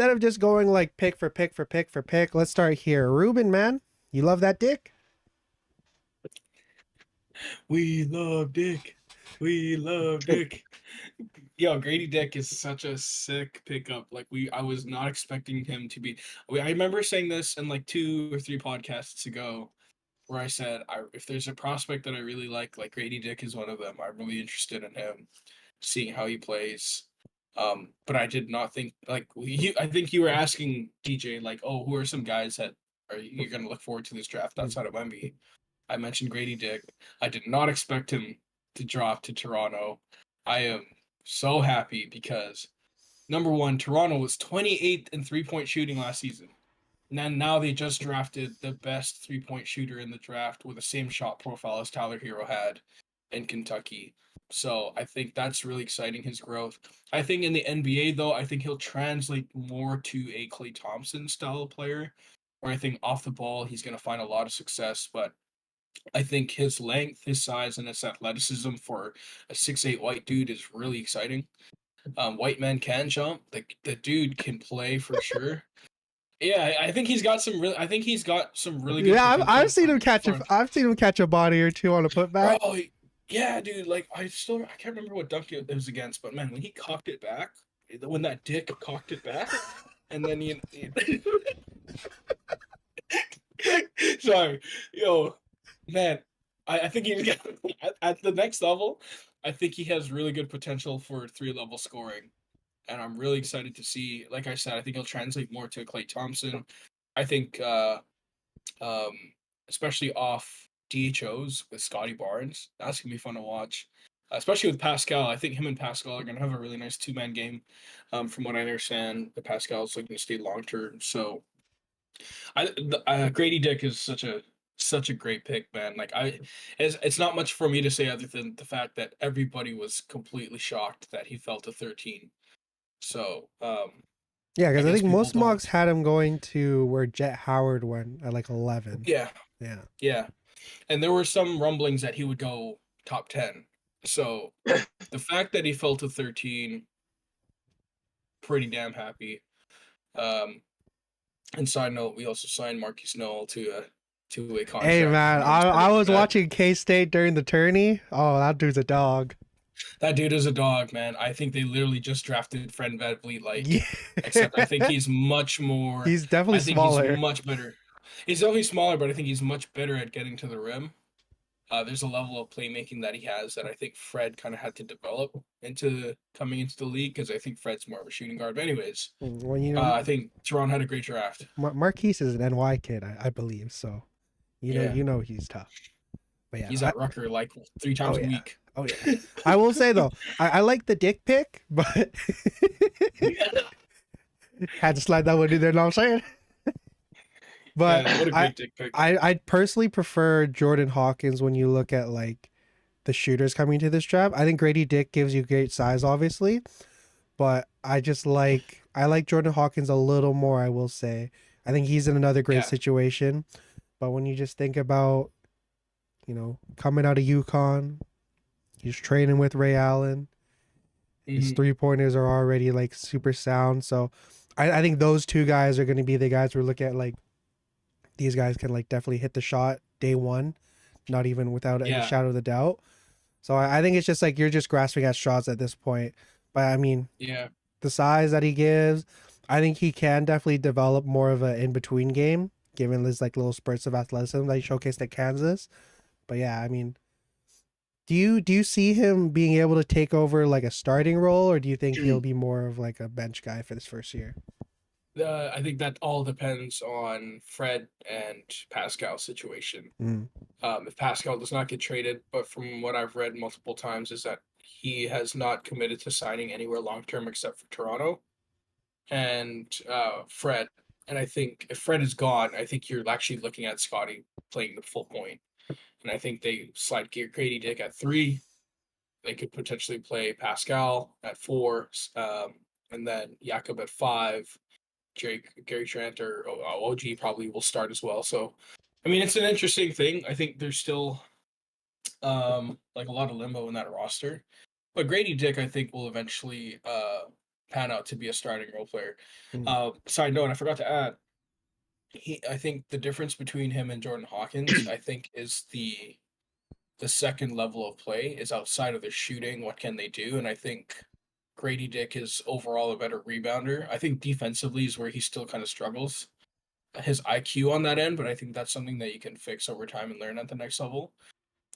instead of just going like pick for pick for pick for pick, let's start here. Ruben, man, you love that dick? We love Dick. We love Dick. Yo, Grady Dick is such a sick pickup. I was not expecting him to be. I remember saying this in like 2 or 3 podcasts ago, where I said, if there's a prospect that I really like Grady Dick is one of them. I'm really interested in him, seeing how he plays. But I did not think I think you were asking DJ like, oh, who are some guys that are you're gonna look forward to this draft outside of Wemby? I mentioned Grady Dick. I did not expect him to drop to Toronto. I am so happy because number one, Toronto was 28th in 3-point shooting last season. And then now they just drafted the best 3-point shooter in the draft with the same shot profile as Tyler Hero had in Kentucky. So I think that's really exciting, his growth. I think in the NBA, though, I think he'll translate more to a Klay Thompson style player, where I think off the ball, he's going to find a lot of success. But I think his length, his size, and his athleticism for a 6'8" white dude is really exciting. White man can jump. The dude can play for sure. Yeah, I think he's got some really. I think he's got some really good Yeah, I've potential seen him catch a for I've seen him catch a body or two on a putback. bro. Yeah, dude. I can't remember what dunk it was against, but man, when he cocked it back, when that dick cocked it back, and then sorry, yo, man, I think he's got at the next level. I think he has really good potential for 3-level scoring, and I'm really excited to see. Like I said, I think he'll translate more to Klay Thompson. I think, um, especially off DHOs with Scotty Barnes, that's gonna be fun to watch. Especially with Pascal, I think him and Pascal are gonna have a really nice 2-man game. From what I understand, the Pascal's looking to stay long term, so Grady Dick is such a great pick, man. It's not much for me to say other than the fact that everybody was completely shocked that he fell to 13. So, Yeah, I because I guess think people most don't. mocks had him going to where Jet Howard went at like 11. Yeah, Yeah. yeah, and there were some rumblings that he would go top 10. So, the fact that he fell to 13, pretty damn happy. Um, and side note, we also signed Marquis Noel to a 2-way Hey contract. man, I'm I really excited I for was that. watching K State during the tourney. Oh, that dude's a dog. That dude is a dog, man. I think they literally just drafted Fred VanVleet, Yeah. except I think he's much more. He's definitely I think he's smaller. much better. He's definitely smaller, but I think he's much better at getting to the rim. There's a level of playmaking that he has that I think Fred kind of had to develop into coming into the league because I think Fred's more of a shooting guard. But anyways, Well, you know, I think Toronto had a great draft. Marquise is an NY kid, I believe. So, Yeah, you know he's tough. But yeah, he's at Rucker like 3 oh times a yeah, week. oh yeah. I will say though, I like the dick pick, but had to slide that one in there. Know what I'm saying? But Yeah, what a great dick pic. I personally prefer Jordan Hawkins when you look at like the shooters coming to this draft. I think Grady Dick gives you great size, obviously, but I like Jordan Hawkins a little more. I will say, I think he's in another great Yeah. situation. But when you just think about, coming out of UConn, he's training with Ray Allen. His Hmm. 3 pointers are already like super sound. So I think those two guys are going to be the guys we're looking at. Like these guys can like definitely hit the shot day one, not even without any Yeah. shadow of the doubt. So I think it's just like you're just grasping at straws at this point. But I mean, Yeah. the size that he gives, I think he can definitely develop more of an in between game, given his like little spurts of athleticism that he showcased at Kansas. But yeah, I mean, do you see him being able to take over like a starting role, or do you think he'll be more of like a bench guy for this first year? I think that all depends on Fred and Pascal's situation. Mm. If Pascal does not get traded, but from what I've read multiple times, is that he has not committed to signing anywhere long term except for Toronto and Fred. And I think if Fred is gone, I think you're actually looking at Scotty playing the full point. And I think they slide Grady Dick at 3. They could potentially play Pascal at 4, and then Jakob at 5. Gary Trent or OG probably will start as well. So, I mean, it's an interesting thing. I think there's still like a lot of limbo in that roster, but Grady Dick I think will eventually pan out to be a starting role player. Mm. Side note, I forgot to add, I think the difference between him and Jordan Hawkins, I think, is the second level of play is outside of their shooting. What can they do? And I think Gradey Dick is overall a better rebounder. I think defensively is where he still kind of struggles. His IQ on that end, but I think that's something that you can fix over time and learn at the next level.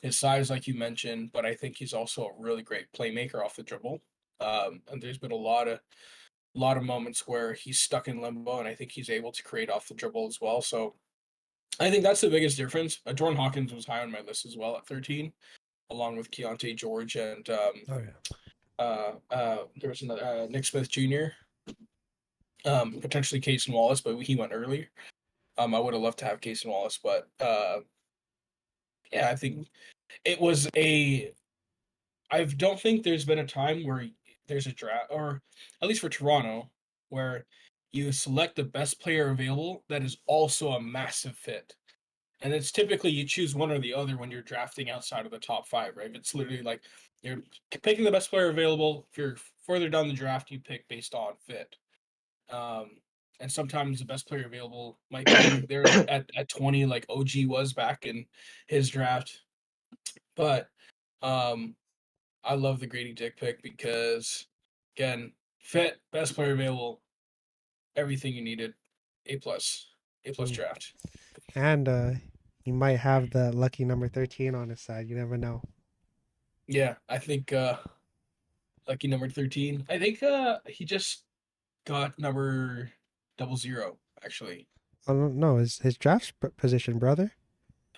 His size, like you mentioned, but I think he's also a really great playmaker off the dribble. And there's been a lot of moments where he's stuck in limbo, and I think he's able to create off the dribble as well. So I think that's the biggest difference. Jordan Hawkins was high on my list as well at 13, along with Keontae George and Oh there was another Nick Smith Jr. Potentially Casey Wallace, but he went earlier. I would have loved to have Casey Wallace, but yeah, I think it was a. I don't think there's been a time where there's a draft, or at least for Toronto, where you select the best player available that is also a massive fit. And it's typically you choose one or the other when you're drafting outside of the top five, right? It's literally like you're picking the best player available. If you're further down the draft, you pick based on fit. And sometimes the best player available might be there at 20, like OG was back in his draft. But I love the Gradey Dick pick because, again, fit, best player available, everything you needed, A plus Mm. draft. And he might have the lucky number 13 on his side. You never know. Yeah, I think lucky number 13. I think he just got number 00 actually. Oh no, his draft position, brother.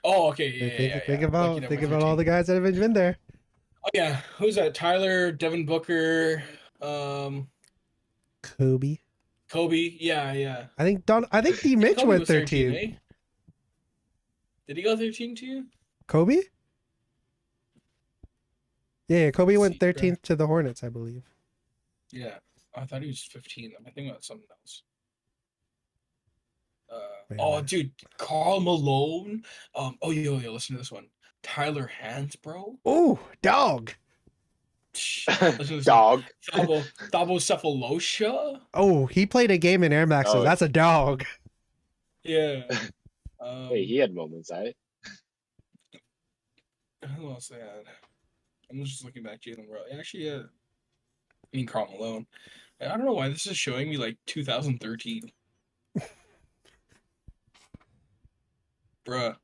Oh, okay, Think yeah. Lucky about number think about all 13. the guys that have been there. Oh yeah, who's that? Tyler, Devin Booker, Kobe. Kobe. Yeah. I think D Yeah, Mitch Kobe went was 13, 13. eh? Did he go 13 too? Kobe? Yeah, Kobe Let's went see. 13th to the Hornets, I believe. Yeah. I thought he was 15. I think about something else. Man. Dude, Carl Malone. Yo, listen to this one. Tyler Hansbrough. Oh, dog. Listen to this one. Dog. Thabo Cephalosha. Oh, he played a game in Air Maxes. Oh. That's a dog. Yeah. Hey, he had moments, eh? Who else they had? I'm just looking back. Jalen Rose. Actually, I mean Carl Malone. I don't know why this is showing me like 2013. Bruh.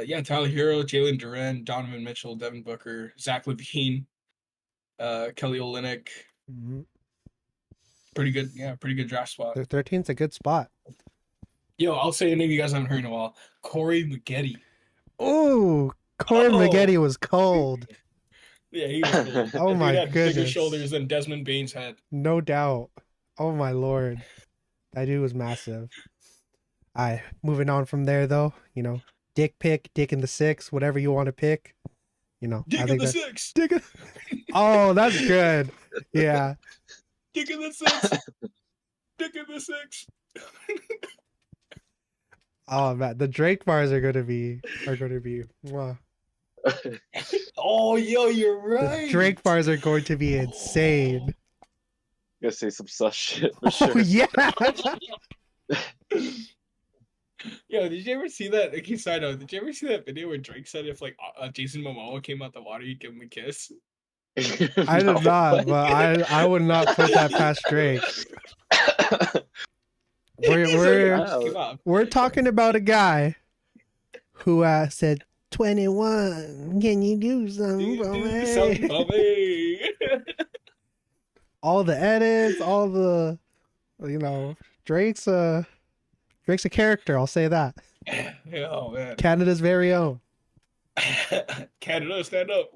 Yeah, Tyler Hero, Jalen Duren, Donovan Mitchell, Devin Booker, Zach LaVine, Kelly Olynyk. Mm-hmm. Pretty good draft spot. 13's a good spot. Yo, I'll say a name you guys haven't heard in a while. Corey Maggette. Oh, Corey Maggette was cold. Yeah, he was cold. Oh my he had goodness. bigger shoulders than Desmond Bane's head. No doubt. Oh my lord. That dude was massive. Alright, moving on from there though, Dick pick, Dick in the 6, whatever you want to pick. Dick in the 6. Oh, that's good. Yeah. Dick in the 6. Dick in the 6. Oh man, the Drake bars are gonna be. Mwah. Oh, yo, you're right. The Drake bars are going to be insane. Gonna say some sus shit for sure. Oh yeah. Yo, did you ever see that? Okay, side note, did you ever see that video where Drake said if like Jason Momoa came out the water, he'd give him a kiss? I did not, but I would not put that past Drake. We're talking about a guy who said 21. Can you do something for me? All the edits, all the Drake's a character, I'll say that. Oh man. Canada's very own. Canada, stand up.